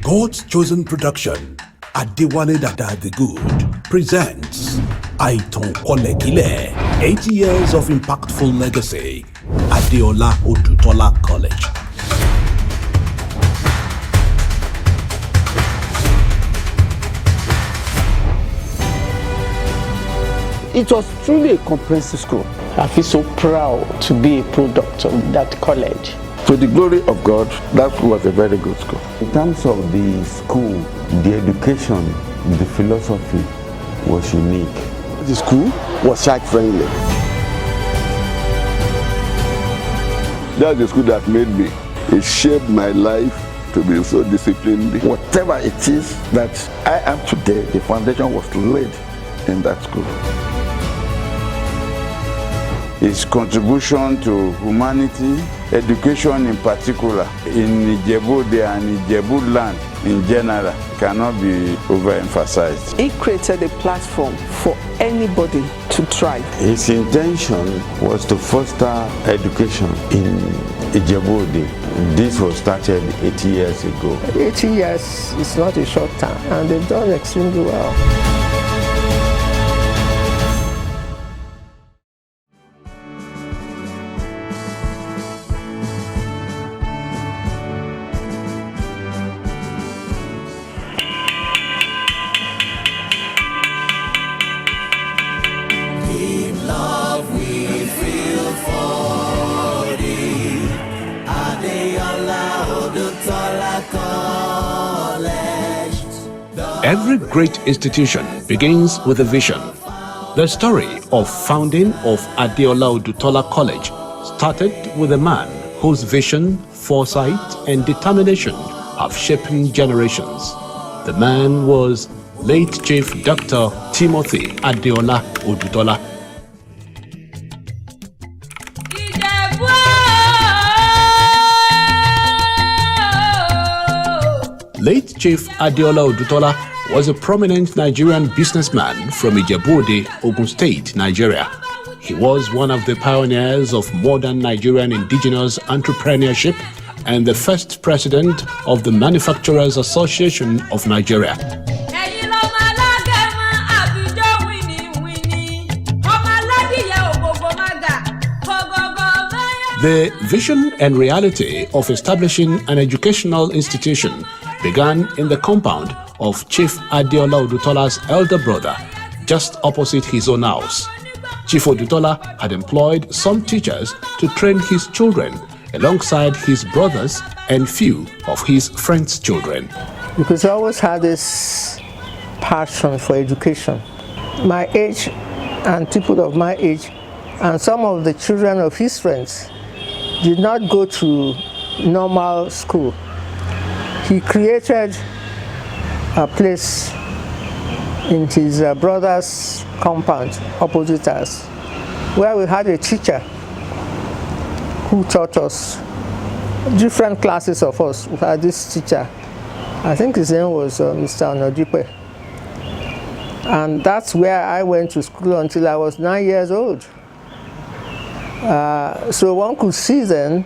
God's chosen production, Adewale Dada the Good, presents Aiton Kolekile, 80 years of impactful legacy, Adeola Odutola College. It was truly a comprehensive school. I feel so proud to be a product of that college. To the glory of God, that school was a very good school. In terms of the school, the education, the philosophy was unique. The school was child-friendly. That's the school that made me. It shaped my life to be so disciplined. Whatever it is that I am today, the foundation was laid in that school. His contribution to humanity, education in particular, in Ijebu and Ijebu land in general, cannot be overemphasized. He created a platform for anybody to thrive. His intention was to foster education in Ijebu. This was started 80 years ago. 80 years is not a short time, and they've done extremely well. Every great institution begins with a vision. The story of founding of Adeola Odutola College started with a man whose vision, foresight, and determination have shaped generations. The man was late Chief Dr. Timothy Adeola Odutola. Late Chief Adeola Odutola was a prominent Nigerian businessman from Ijebu, Ogun State, Nigeria. He was one of the pioneers of modern Nigerian indigenous entrepreneurship and the first president of the Manufacturers Association of Nigeria. The vision and reality of establishing an educational institution began in the compound of Chief Adeola Odutola's elder brother, just opposite his own house. Chief Odutola had employed some teachers to train his children alongside his brothers and few of his friends' children. Because he always had this passion for education. My age and people of my age and some of the children of his friends did not go to normal school. He created a place in his brother's compound opposite us, where we had a teacher who taught us different classes of us. We had this teacher, I think his name was Mr. Onodipe. And that's where I went to school until I was 9 years old. So one could see then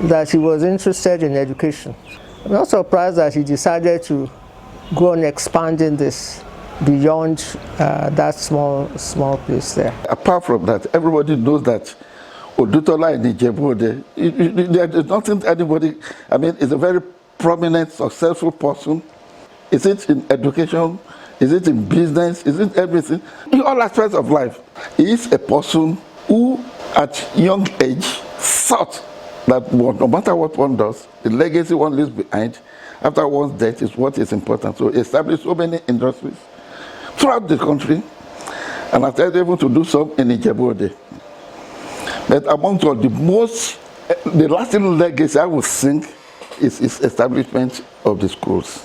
that he was interested in education. I'm not surprised that he decided to go on expanding this beyond that small place there. Apart from that, everybody knows that Odutola in Ijebu, there is nothing anybody, I mean, is a very prominent, successful person. Is it in education? Is it in business? Is it everything? In all aspects of life. He is a person who, at young age, thought that no matter what one does, the legacy one leaves behind after one's death is what is important. So he established so many industries throughout the country, and I was able to do some in Ijebu. But among all, the lasting legacy I would think is his establishment of the schools,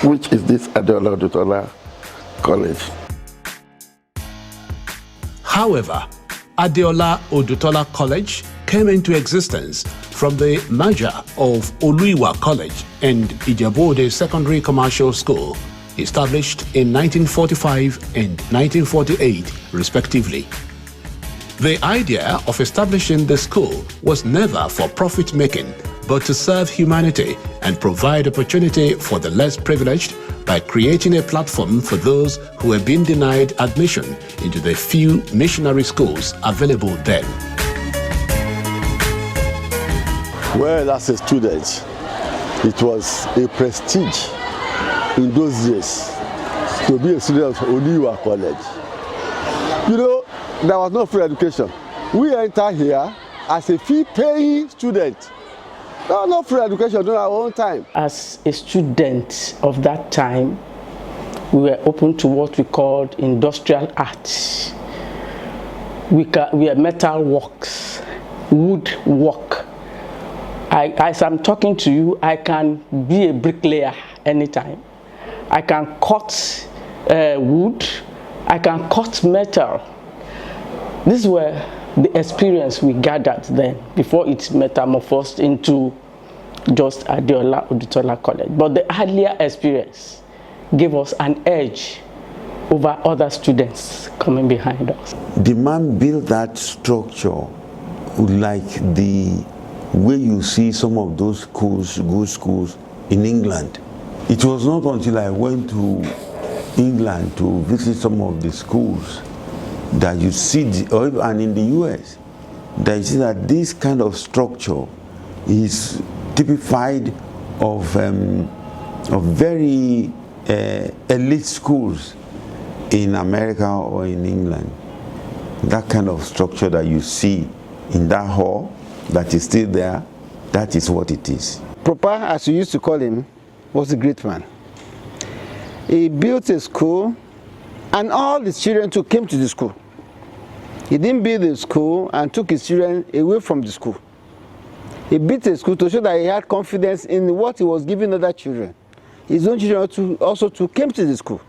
which is this Adola Odutola College. However, Adeola Odutola College came into existence from the merger of Oluiwa College and Ijebu Secondary Commercial School, established in 1945 and 1948, respectively. The idea of establishing the school was never for profit making, but to serve humanity and provide opportunity for the less privileged by creating a platform for those who have been denied admission into the few missionary schools available then. Well, as a student, it was a prestige in those days to be a student of Oniwa College. You know, there was no free education. We entered here as a fee-paying student. There was no free education during our own time. As a student of that time, we were open to what we called industrial arts. We are metal works, wood work. As I'm talking to you, I can be a bricklayer anytime. I can cut wood, I can cut metal. These were the experience we gathered then before it metamorphosed into just Adeola Odutola College. But the earlier experience gave us an edge over other students coming behind us. The man built that structure like the way you see some of those schools, good schools in England. It was not until I went to England to visit some of the schools that you see, and in the US, that you see that this kind of structure is typified of very elite schools in America or in England. That kind of structure that you see in that hall, that is still there, that is what it is. Papa, as we used to call him, was a great man. He built a school, and all his children too came to the school. He didn't build a school and took his children away from the school. He built a school to show that he had confidence in what he was giving other children. His own children also came to the school.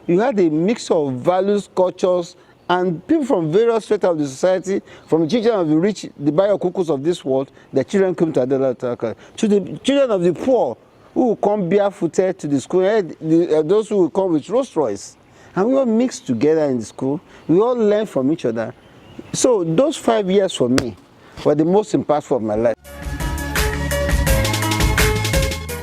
You had a mix of values, cultures, and people from various strata of the society, from the children of the rich, the bio-cuckoos of this world, the children came to Adola, to the children of the poor, who will come barefooted to the school, those who will come with Rolls Royce. And we all mixed together in the school. We all learned from each other. So those 5 years for me were the most impactful of my life.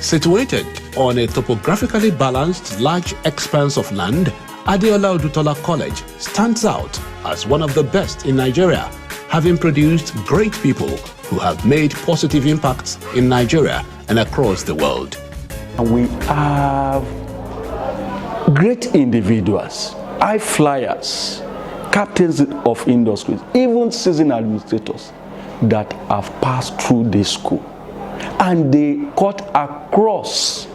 Situated on a topographically balanced large expanse of land, Adeola Odutola College stands out as one of the best in Nigeria, having produced great people who have made positive impacts in Nigeria and across the world. And we have great individuals, high flyers, captains of industries, even seasoned administrators that have passed through this school. And they cut across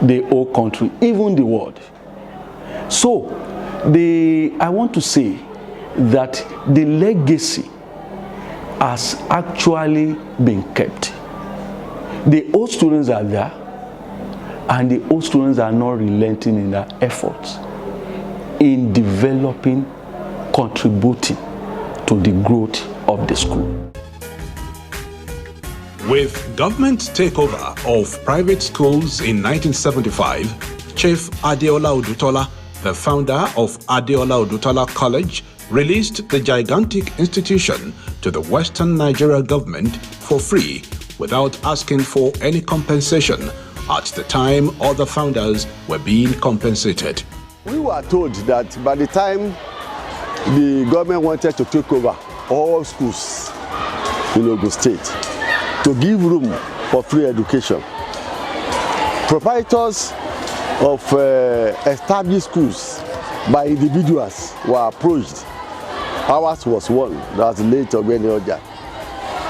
the whole country, even the world. So, I want to say that the legacy has actually been kept. The old students are there, and the old students are not relenting in their efforts in developing, contributing to the growth of the school. With government takeover of private schools in 1975, Chief Adeola Odutola, the founder of Adeola Odutola College, released the gigantic institution to the Western Nigeria government for free without asking for any compensation. At the time, other founders were being compensated. We were told that by the time the government wanted to take over all schools in Ogun State, to give room for free education, proprietors of established schools by individuals were approached. Ours was one, that was late Ogbeni Oja.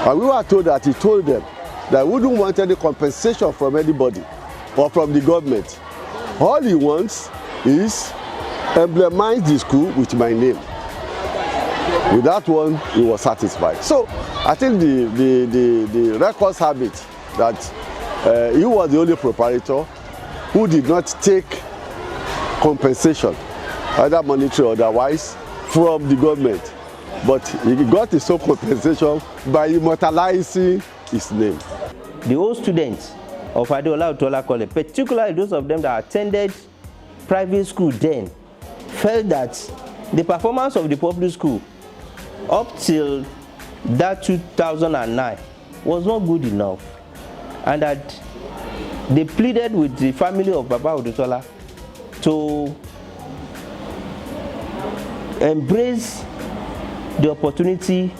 And we were told that he told them that he wouldn't want any compensation from anybody or from the government. All he wants is emblemize the school with my name. With that one, he was satisfied. So I think the records have it that he was the only proprietor who did not take compensation, either monetary or otherwise, from the government. But he got his own compensation by immortalizing his name. The old students of Adeola Odutola College, particularly those of them that attended private school then, felt that the performance of the public school up till that 2009 was not good enough. and that they pleaded with the family of Baba Odutola to embrace the opportunity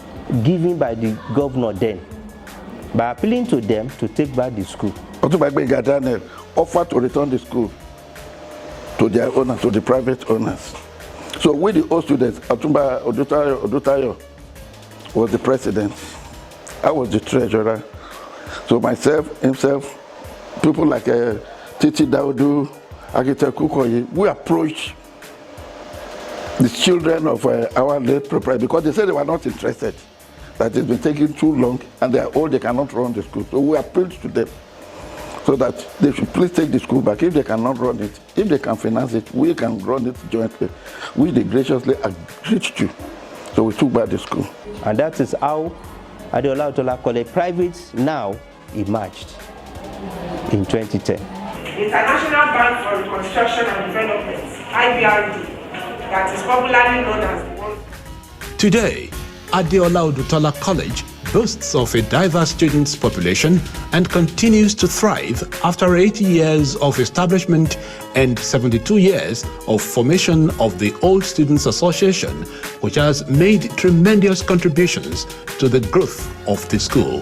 given by the governor then, by appealing to them to take back the school. Otumba Daniel offered to return the school to their owners, to the private owners. So with the old students, Otumba Odutola was the president. I was the treasurer. So myself, himself, people like Titi Daudu, Architect Kukoyi, we approached the children of our late proprietor because they said they were not interested, that it's been taking too long and they are old, they cannot run the school. So we appealed to them so that they should please take the school back. If they cannot run it, if they can finance it, we can run it jointly. We graciously agreed to. So we took back the school. And that is how Adeola Odutola College Private now emerged in 2010. International Bank for Reconstruction and Development, IBRD, that is popularly known as the World. Today, Adeola Odutola College boasts of a diverse students population and continues to thrive after 80 years of establishment and 72 years of formation of the Old Students Association, which has made tremendous contributions to the growth of the school.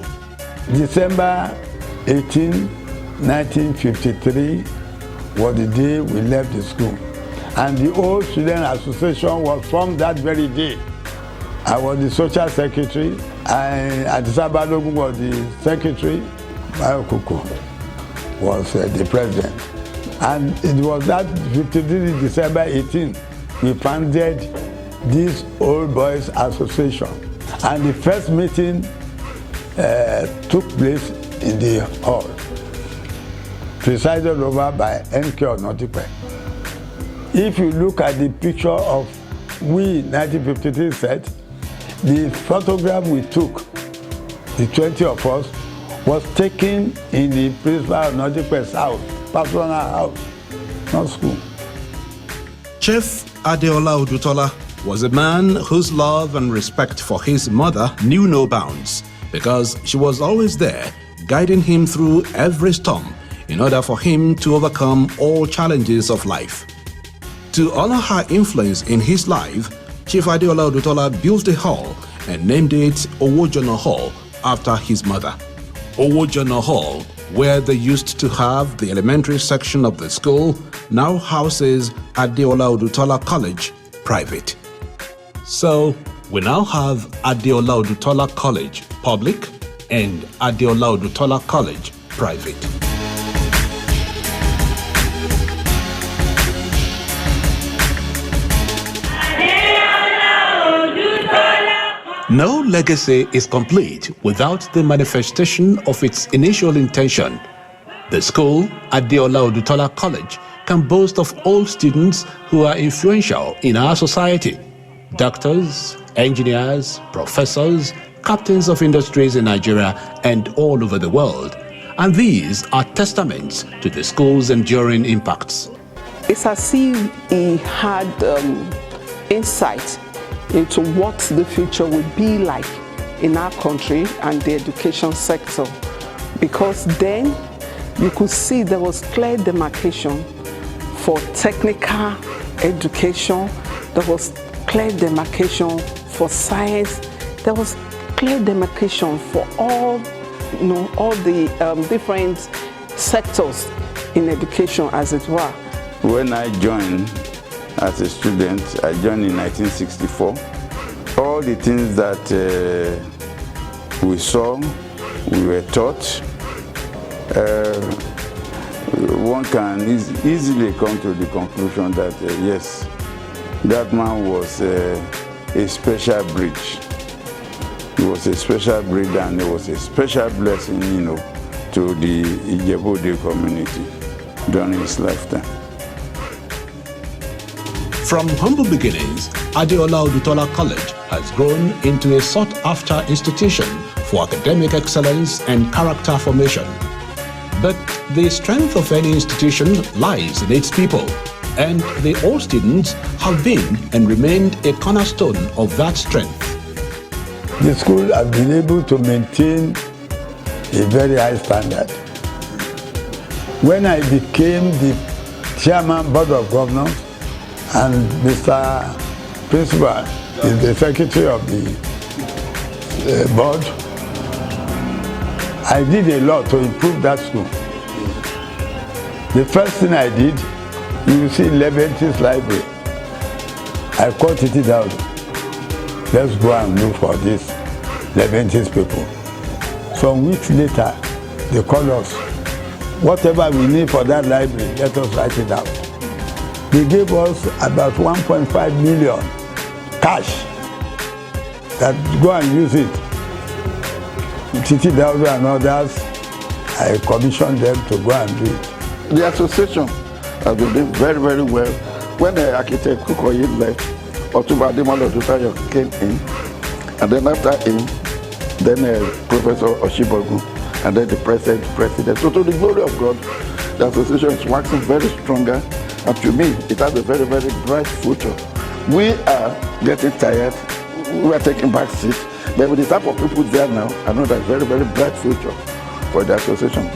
December 18, 1953 was the day we left the school, and the Old Student Association was formed that very day. I was the social secretary, Adisa Balogun was the secretary, Bayo Koko was the president. And it was that 53 December 18, we founded this Old Boys Association. And the first meeting took place in the hall, presided over by N.K. Onotipe. If you look at the picture of we 1953 set, the photograph we took, the 20 of us, was taken in the principal of Onotipe's house, personal house, not school. Chief Adeola Odutola was a man whose love and respect for his mother knew no bounds, because she was always there, guiding him through every storm in order for him to overcome all challenges of life. To honor her influence in his life, Chief Adeola Odutola built a hall and named it Owojono Hall after his mother. Owojono Hall, where they used to have the elementary section of the school, now houses Adeola Odutola College Private. So, we now have Adeola Odutola College Public and Adeola Odutola College Private. No legacy is complete without the manifestation of its initial intention. The school, Adeola Odutola College, can boast of all students who are influential in our society. Doctors, engineers, professors, captains of industries in Nigeria and all over the world. And these are testaments to the school's enduring impacts. It's as if he had insight into what the future would be like in our country and the education sector, because then you could see there was clear demarcation for technical education, there was clear demarcation for science, there was clear demarcation for all the different sectors in education, as it were. When I joined as a student, I joined in 1964. All the things that we saw, we were taught, one can easily come to the conclusion that yes, that man was a special breed. He was a special breed, and it was a special blessing, to the Ijebu community during his lifetime. From humble beginnings, Adeola Odutola College has grown into a sought-after institution for academic excellence and character formation. But the strength of any institution lies in its people, and the old students have been and remained a cornerstone of that strength. The school has been able to maintain a very high standard. When I became the chairman board of governors and Mr. Principal is the secretary of the board, I did a lot to improve that school. The first thing I did, you will see Leventis Library. I called it out. Let's go and look for this Leventis people. Some weeks later, they called us. Whatever we need for that library, let us write it out. They gave us about 1.5 million cash that go and use it. Titi Dauda and others, I commissioned them to go and do it. The association has been doing very, very well. When architect Kukoyi left, Otumba Adeola Odutola came in, and then after him, then Professor Oshibogun, and then the president. So to the glory of God, the association is waxing very stronger, and to me, it has a very, very bright future. We are getting tired, we are taking back seats, but with the type of people there now, I know there's very, very bright future for the association.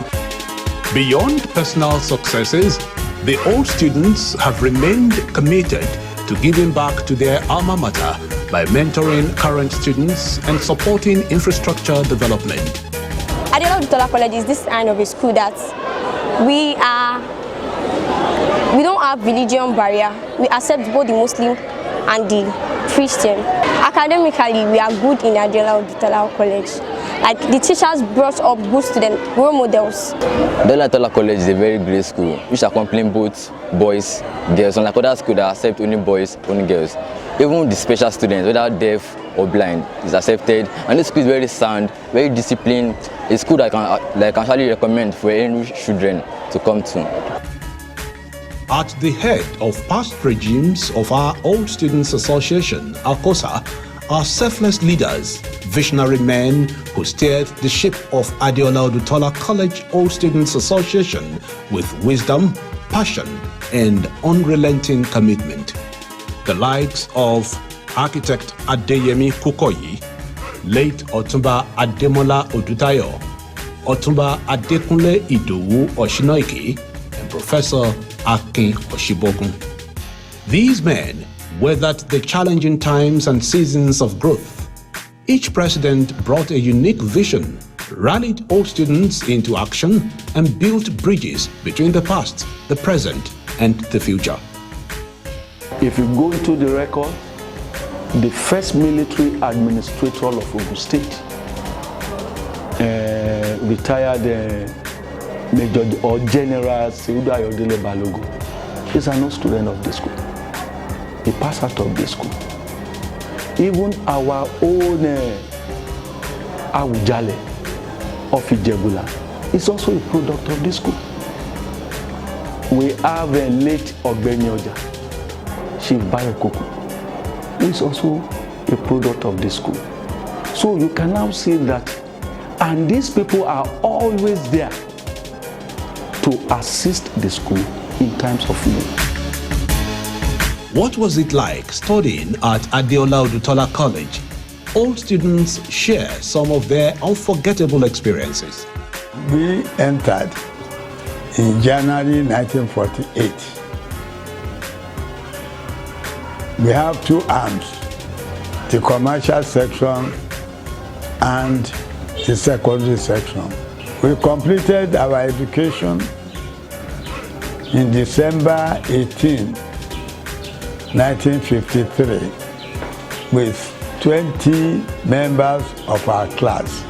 Beyond personal successes, the old students have remained committed to giving back to their alma mater by mentoring current students and supporting infrastructure development. Adeola Odutola College is this kind of a school that we don't have religion barrier. We accept both the Muslim and the Christian. Academically, we are good in Adeola Odutola College. Like the teachers brought up good students, role models. Adeola Odutola College is a very great school, which accompanying both boys, girls, unlike other schools that accept only boys, only girls. Even the special students, whether deaf or blind, is accepted. And this school is very sound, very disciplined. A school that I can actually recommend for any children to come to. At the head of past regimes of our Old Students Association, ALCOSA, are selfless leaders, visionary men who steered the ship of Adeola Odutola College Old Students Association with wisdom, passion, and unrelenting commitment. The likes of architect Adeyemi Kukoyi, late Otumba Ademola Odutola, Otumba Adekunle Idowu Oshinoike, and Professor Akin Oshibogun. These men weathered the challenging times and seasons of growth. Each president brought a unique vision, rallied old students into action, and built bridges between the past, the present, and the future. If you go into the record, the first military administrator of Ogun State, retired Major or General Seudu Ayodele Balogun, is an old student of the school. He passed out of the school. Even our own Awujale of Ijebula is also a product of the school. We have a late Ogbeni Oja, Shimbayo Koko, who is also a product of the school. So you can now see that, and these people are always there to assist the school in times of need. What was it like studying at Adeola Odutola College? Old students share some of their unforgettable experiences. We entered in January 1948. We have two arms, the commercial section and the secondary section. We completed our education in December 18, 1953 with 20 members of our class.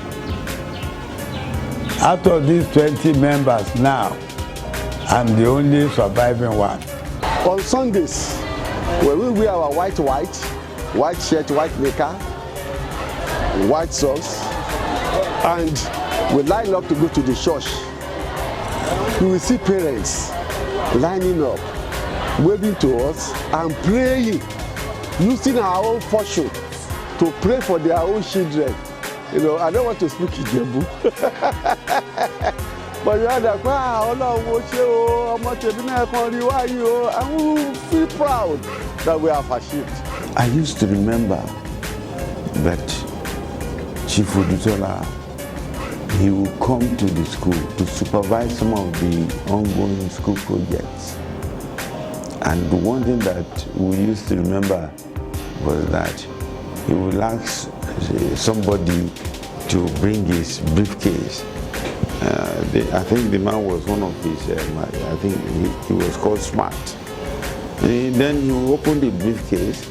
Out of these 20 members now, I'm the only surviving one. On Sundays, when we wear our white shirt, white knicker, white socks, and we line up to go to the church, you will see parents lining up, waving to us and praying, using our own fortune to pray for their own children. You know, I don't want to speak Ijebu. But you are like, wow, and we feel proud that we have achieved. I used to remember that Chief Odutola he will come to the school to supervise some of the ongoing school projects. And the one thing that we used to remember was that he would ask somebody to bring his briefcase. I think the man was one of his, I think he was called Smart. And then he will open the briefcase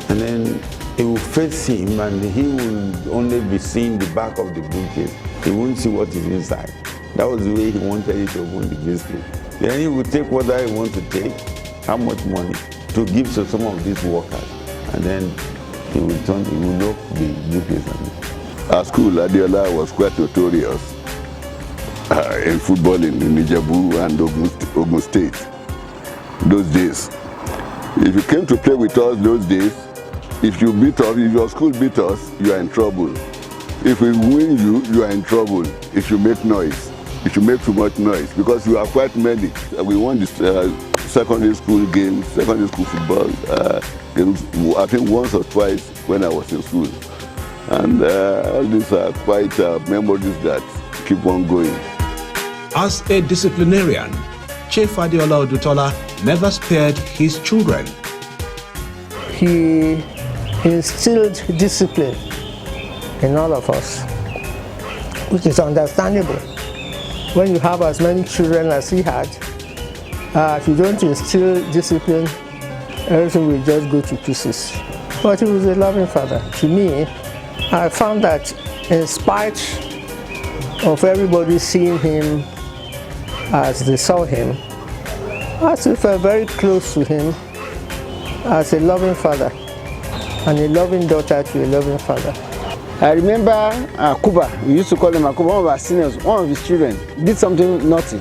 and then he will face him and he will only be seeing the back of the briefcase. He won't see what is inside. That was the way he wanted it to open the briefcase. Then he would take whatever he wants to take, how much money, to give to some of these workers. And then he will lock the briefcase. At school, Adeola was quite notorious in footballing in Ijebu and Ogun State those days. If you came to play with us those days, if you beat us, if your school beat us, you are in trouble. If we win you, you are in trouble. If you make noise, if you make too much noise, because you are quite many. We won this secondary school games, secondary school football games, I think once or twice when I was in school. And all these are quite memories that keep on going. As a disciplinarian, Chief Adeola Odutola never spared his children. He instilled discipline in all of us, which is understandable. When you have as many children as he had, if you don't instill discipline, everything will just go to pieces. But he was a loving father. To me, I found that in spite of everybody seeing him as they saw him, I still felt very close to him as a loving father and a loving daughter to a loving father. I remember Akuba, we used to call him Akuba, one of our seniors, one of his children, did something naughty.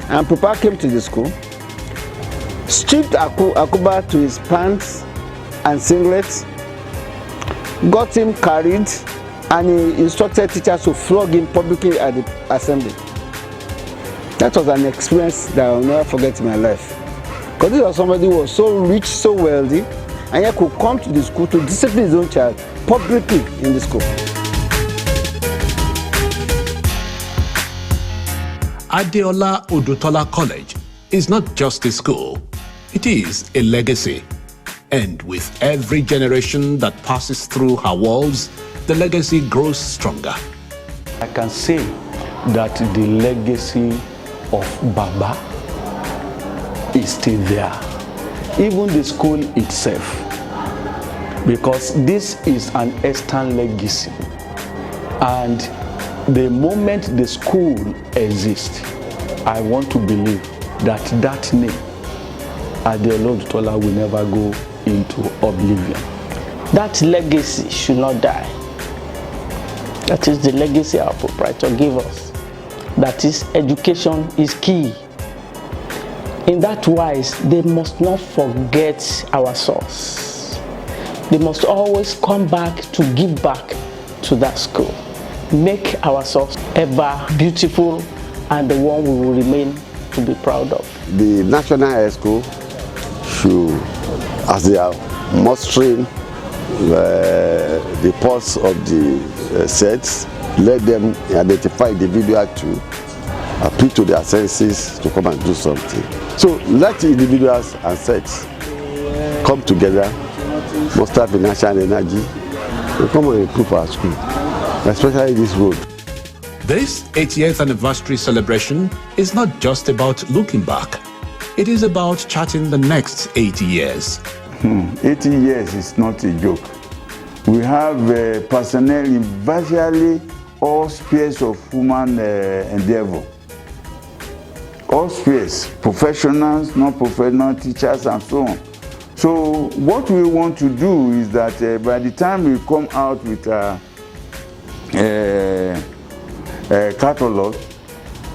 And Papa came to the school, stripped Akuba to his pants and singlets, got him carried, and he instructed teachers to flog him publicly at the assembly. That was an experience that I will never forget in my life. Because this was somebody who was so rich, so wealthy, and yet could come to the school to discipline his own child publicly in the school. Adeola Odutola College is not just a school, it is a legacy. And with every generation that passes through her walls, the legacy grows stronger. I can say that the legacy of Baba is still there. Even the school itself, because this is an external legacy. And the moment the school exists, I want to believe that that name, Adeola Odutola, will never go into oblivion. That legacy should not die. That is the legacy our proprietor gave us. That is, education is key. In that wise, they must not forget our source. They must always come back to give back to that school. Make our source ever beautiful and the one we will remain to be proud of. The National High School should, as they are mustering the pulse of the sets, let them identify individual to appeal to their senses to come and do something. So let the individuals and sets come together, muster financial energy, and come and improve our school, especially this road. This 80th anniversary celebration is not just about looking back. It is about charting the next 80 years. 80 years is not a joke. We have personnel in virtually all spheres of human endeavor. All spheres, professionals, non-professional, teachers, and so on. So what we want to do is that by the time we come out with a catalog,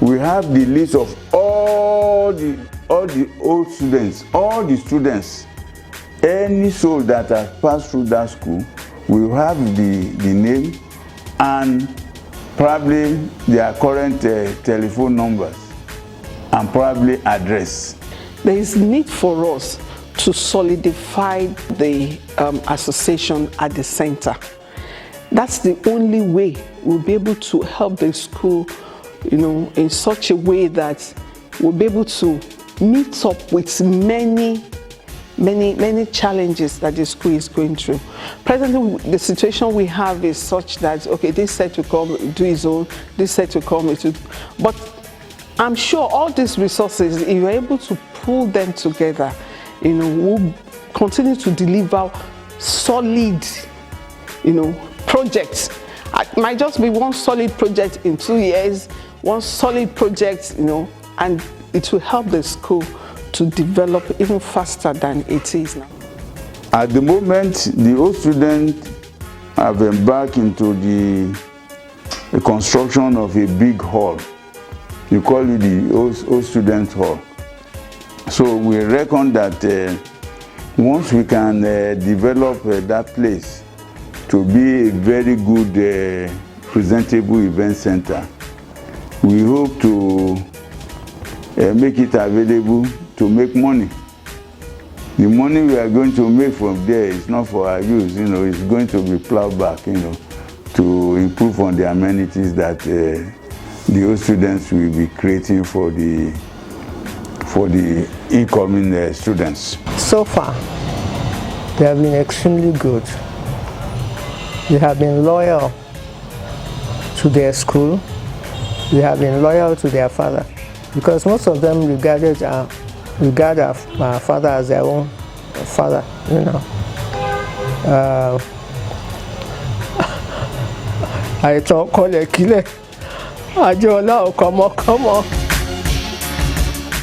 we have the list of all the old students, all the students, any soul that has passed through that school. We have the name and probably their current telephone numbers and probably address. There is need for us to solidify the association at the center. That's the only way we'll be able to help the school, in such a way that we'll be able to meet up with many challenges that the school is going through. Presently, the situation we have is such that, okay, this set to come, do his own, this set to come, but I'm sure all these resources, if you're able to pull them together, we'll continue to deliver solid, projects. It might just be one solid project in 2 years, one solid project, and it will help the school to develop even faster than it is now. At the moment, the old students have embarked into the construction of a big hall. You call it the old student hall. So we reckon that once we can develop that place to be a very good presentable event center, we hope to make it available to make money. The money we are going to make from there is not for our use, it's going to be plowed back, to improve on the amenities that the old students will be creating for the incoming students. So far, they have been extremely good. They have been loyal to their school. They have been loyal to their father, because most of them regard our father as their own father, I talk Adola, come on.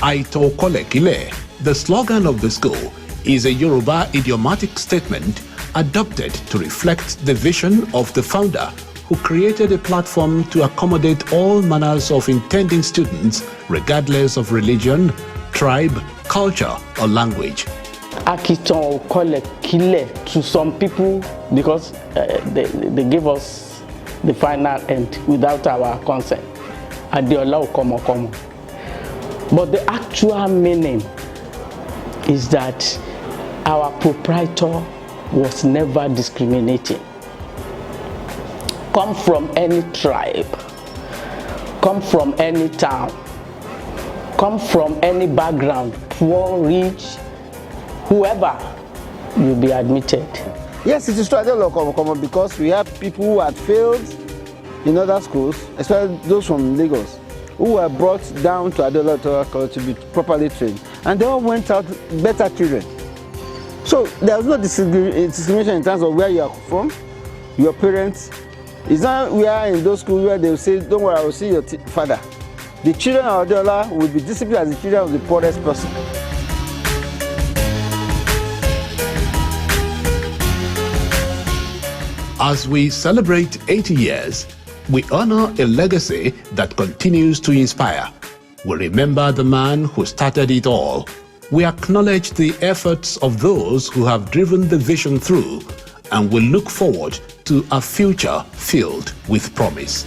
Aito Kolekile, the slogan of the school, is a Yoruba idiomatic statement adopted to reflect the vision of the founder, who created a platform to accommodate all manners of intending students, regardless of religion, tribe, culture, or language. Akiton Kolekile to some people, because they gave us the final end without our consent. Adeola Odutola. But the actual meaning is that our proprietor was never discriminating. Come from any tribe, come from any town, come from any background, poor, rich, whoever, you'll be admitted. Yes, it is true, Adola, because we have people who had failed in other schools, especially those from Lagos, who were brought down to Adola Odutola to be properly trained, and they all went out better children. So there was no discrimination in terms of where you are from, your parents. It's not we are in those schools where they will say, don't worry, I will see your father. The children of Adola will be disciplined as the children of the poorest person. As we celebrate 80 years, we honor a legacy that continues to inspire. We remember the man who started it all. We acknowledge the efforts of those who have driven the vision through, and we look forward to a future filled with promise.